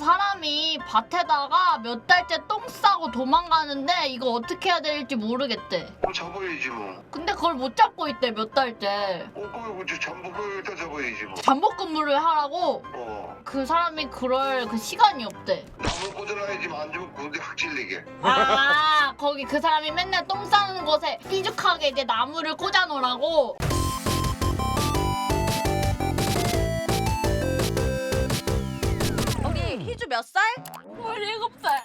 사람이 밭에다가 몇 달째 똥 싸고 도망가는데 이거 어떻게 해야 될지 모르겠대. 잡아야지 뭐. 근데 그걸 못 잡고 있대, 몇 달째. 그거 잠복을 잡아야지 뭐. 잠복 근무를 하라고? 그 사람이 그럴 그 시간이 없대. 나무 꽂아놔야지 안 주면 군대 확 찔리게. 아, 거기 그 사람이 맨날 똥 싸는 곳에 삐죽하게 이제 나무를 꽂아 놓으라고. 여기 희주 몇 살? 17살.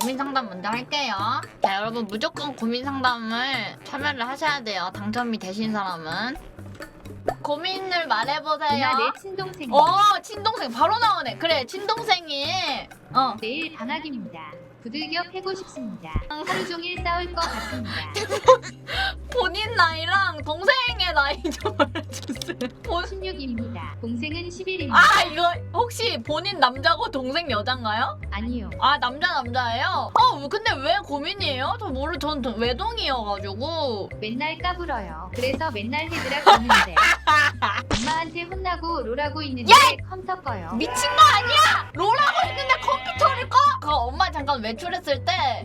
고민 상담 먼저 할게요. 자, 여러분 무조건 고민 상담을 참여를 하셔야 돼요. 당첨이 되신 사람은. 고민을 말해보세요. 누나 내 친동생. 친동생 바로 나오네. 그래, 친동생이. 내일 방학입니다. 부들겨 패고 싶습니다. 하루 종일 싸울 것 같습니다. 본인 나이랑 동생의 나이 좀 알려주세요. 16입니다. 동생은 11입니다. 아, 이거 혹시 본인 남자고 동생 여잔가요? 아니요. 아, 남자예요? 근데 왜 고민이에요? 전 외동이어가지고. 맨날 까불어요. 그래서 맨날 해드라 그러는데 엄마한테 혼나고 롤하고 있는데 컴퓨터 꺼요. 미친 거 아니야? 롤하고 있는데 컴퓨터를 꺼? 엄마 잠깐 외출했을 때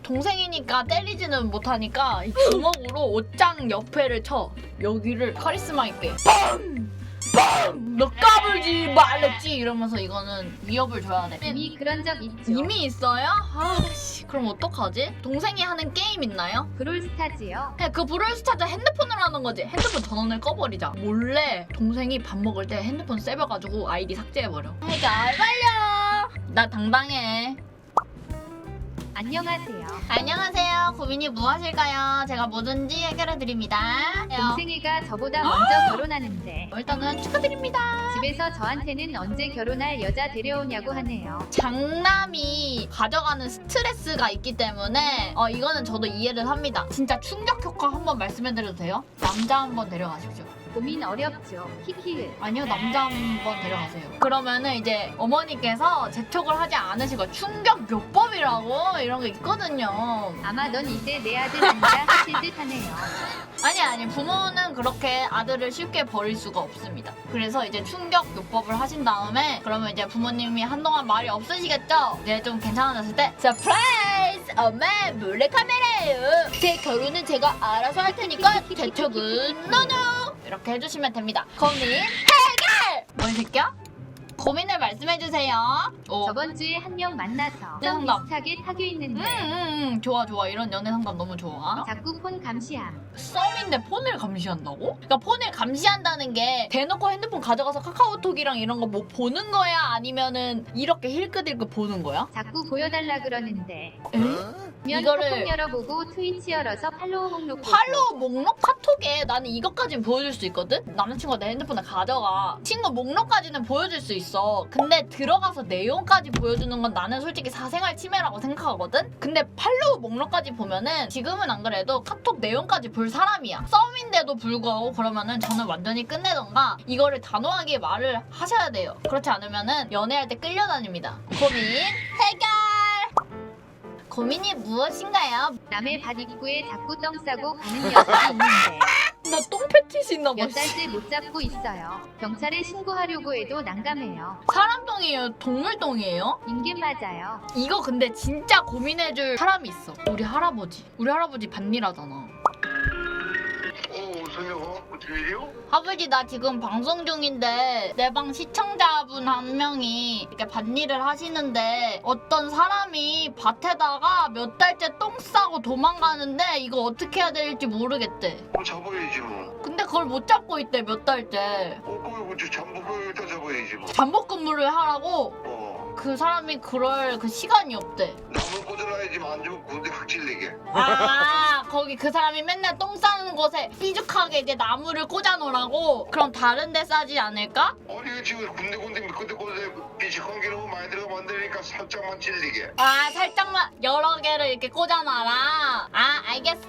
동생이니까 때리지는 못하니까 이 주먹으로 옷장 옆에를 쳐. 여기를 카리스마 있게 빵! 빵! 너 까불지 말랬지 이러면서 이거는 위협을 줘야 돼. 이미 그런 적 있죠. 이미 있어요? 아씨, 그럼 어떡하지? 동생이 하는 게임 있나요? 브롤스타즈요. 그냥 그 브롤스타즈 핸드폰으로 하는 거지. 핸드폰 전원을 꺼버리자. 몰래 동생이 밥 먹을 때 핸드폰 세벼가지고 아이디 삭제해버려. 해결 완료! 나 당당해. 안녕하세요. 안녕하세요. 고민이 무엇일까요? 제가 뭐든지 해결해드립니다. 동생이가 저보다 먼저 결혼하는데 일단은 축하드립니다. 집에서 저한테는 언제 결혼할 여자 데려오냐고 하네요. 장남이 가져가는 스트레스가 있기 때문에 이거는 저도 이해를 합니다. 진짜 충격 효과 한번 말씀해드려도 돼요? 남자 한번 데려가십시오. 고민 어렵죠. 키키을. 아니요, 남자 한번 데려가세요. 그러면은 이제 어머니께서 재촉을 하지 않으시고 충격요법이라고 이런 게 있거든요. 아마 넌 이제 내 아들 아니라 하실 듯 하네요. 아니 부모는 그렇게 아들을 쉽게 버릴 수가 없습니다. 그래서 이제 충격요법을 하신 다음에 그러면 이제 부모님이 한동안 말이 없으시겠죠? 이제 좀 괜찮아졌을 때 서프라이즈! 엄마 몰래카메라예요. 제 결혼은 제가 알아서 할 테니까 재촉은 노노! 이렇게 해주시면 됩니다. 고민 해결! 뭔 새끼야? 고민을 말씀해주세요. 저번 주에 한 명 만나서 네, 좀 상담. 비슷하게 사귀어 있는데 좋아. 이런 연애 상담 너무 좋아. 자꾸 폰 감시함. 썸인데 폰을 감시한다고? 그러니까 폰을 감시한다는 게 대놓고 핸드폰 가져가서 카카오톡이랑 이런 거 뭐 보는 거야? 아니면은 이렇게 힐끗힐끗 보는 거야? 자꾸 보여달라 그러는데 에? 면 이거를- 카톡 열어보고 트위치 열어서 팔로우 목록 보고. 팔로우 목록 카톡에 나는 이것까지는 보여줄 수 있거든? 남자친구가 내 핸드폰을 가져가. 친구 목록까지는 보여줄 수 있어. 근데 들어가서 내용까지 보여주는 건 나는 솔직히 사생활 침해라고 생각하거든? 근데 팔로우 목록까지 보면은 지금은 안 그래도 카톡 내용까지 볼 사람이야. 썸인데도 불구하고 그러면은 저는 완전히 끝내던가 이거를 단호하게 말을 하셔야 돼요. 그렇지 않으면은 연애할 때 끌려다닙니다. 고민 해결! 고민이 무엇인가요? 남의 밭 입구에 자꾸 똥 싸고 가는 여자가 있는데 나 똥패티시 있나 봐. 몇 달째 못 잡고 있어요. 경찰에 신고하려고 해도 난감해요. 사람 똥이에요? 동물 똥이에요? 인간 맞아요. 이거 근데 진짜 고민해줄 사람이 있어. 우리 할아버지. 우리 할아버지 밭일하잖아. 선영아, 어떻게 일이요? 아버지 나 지금 방송 중인데 내 방 시청자분 한 명이 이렇게 밭일을 하시는데 어떤 사람이 밭에다가 몇 달째 똥 싸고 도망가는데 이거 어떻게 해야 될지 모르겠대. 잡아야지 뭐. 근데 그걸 못 잡고 있대, 몇 달째. 그거 잠복을 잡아야지 뭐. 잠복 근무를 하라고? 그 사람이 그럴 그 시간이 없대. 나무 꽂아놔야지 안 주면 군대 확 찔리게. 아, 거기 그 사람이 맨날 똥 싸는 곳에 삐죽하게 이제 나무를 꽂아 놓으라고? 그럼 다른 데 싸지 않을까? 아니 지금 군데 비식한 게 너무 많이 들어가 만드니까 살짝만 찔리게. 아, 살짝만 여러 개를 이렇게 꽂아 놔라. 아, 알겠어.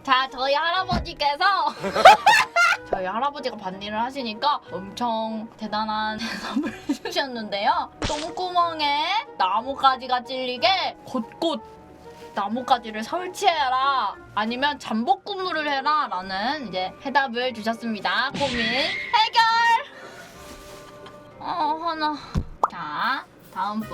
자, 저희 할아버지께서 저희 할아버지가 밭일을 하시니까 엄청 대단한 대답을 해주셨는데요. 똥구멍에 나뭇가지가 찔리게 곳곳 나뭇가지를 설치해라, 아니면 잠복 근무를 해라 라는 이제 해답을 주셨습니다. 고민 해결! 어머나. 자, 다음 분.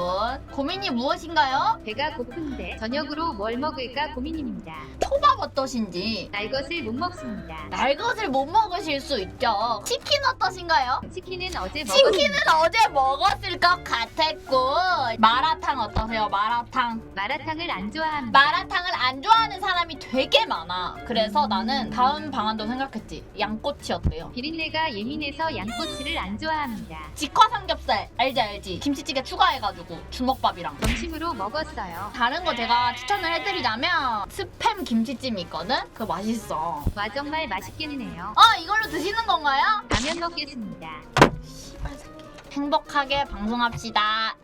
고민이 무엇인가요? 배가 고픈데 저녁으로 뭘 먹을까 고민입니다. 초밥 어떠신지. 날 것을 못 먹습니다. 날 것을 못 먹으실 수 있죠. 치킨 어떠신가요? 치킨은 어제 치킨은 어제 먹었을 것 같았고. 마라탕 어떠세요? 마라탕. 마라탕을 안 좋아합니다. 마라탕을 안 좋아하는 사람이 되게 많아. 그래서 나는 다음 방안도 생각했지. 양꼬치 어때요? 비린내가 예민해서 양꼬치를 안 좋아합니다. 직화 삼겹살 알지? 김치찌개 추가해가지고 주먹밥이랑. 점심으로 먹었어요. 다른 거 제가 추천을 해드리자면 스팸 김치찜이 있거든? 그거 맛있어. 와 정말 맛있겠네요. 이걸로 드시는 건가요? 라면 먹겠습니다. 씨발 새끼. 행복하게 방송합시다.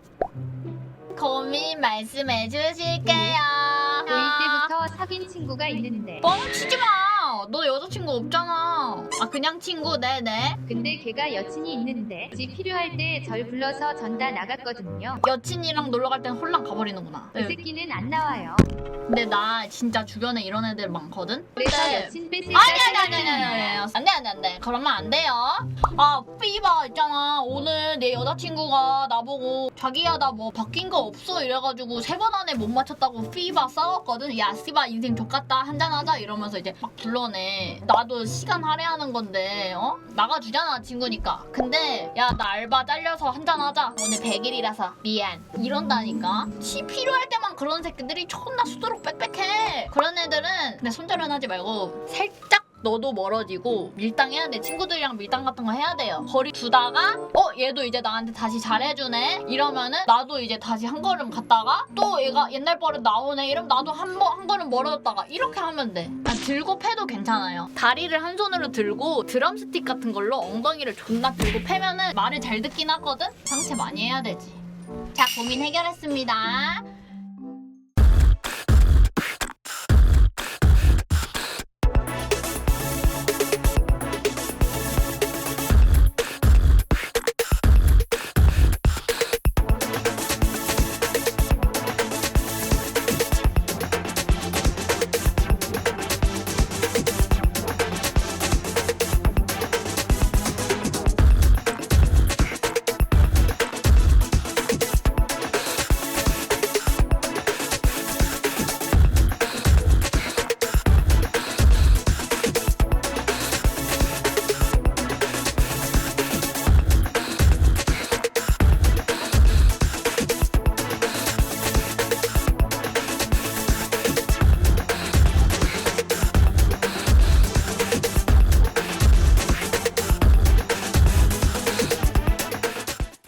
고민 말씀해 주실게요. 고1 때부터 사귄 친구가 있는데 뻥치지 마. 너 여자친구 없잖아. 그냥 친구. 네네. 근데 걔가 여친이 있는데 집 필요할 때 절 불러서 전다 나갔거든요. 여친이랑 놀러 갈 땐 홀랑 가버리는구나. 그 새끼는 안 나와요. 근데 나 진짜 주변에 이런 애들 많거든? 그래서 근데 여친 뺏을 안돼. 그러면 안 돼요. 삐바 있잖아. 오늘 내 여자친구가 나보고 자기야 나 뭐 바뀐 거 없어 이래가지고 3번 안에 못 맞췄다고 삐바 싸웠거든. 야 씨바 인생 족같다 한잔하자 이러면서 이제 막 불러내. 나도 시간 할애하는 건데 나가주잖아 친구니까. 근데 야 나 알바 잘려서 한잔하자. 오늘 100일이라서 미안 이런다니까. 치 필요할 때만 그런 새끼들이 존나 수두룩 빽빽해. 그런 애들은 근데 손절은 하지 말고 살짝 너도 멀어지고 밀당해야 돼. 친구들이랑 밀당 같은 거 해야 돼요. 거리 두다가 얘도 이제 나한테 다시 잘해주네 이러면은 나도 이제 다시 한 걸음 갔다가 또 얘가 옛날 버릇 나오네 이러면 나도 한 걸음 멀어졌다가 이렇게 하면 돼. 들고 패도 괜찮아요. 다리를 한 손으로 들고 드럼스틱 같은 걸로 엉덩이를 존나 들고 패면은 말을 잘 듣긴 하거든? 상체 많이 해야 되지. 자, 고민 해결했습니다.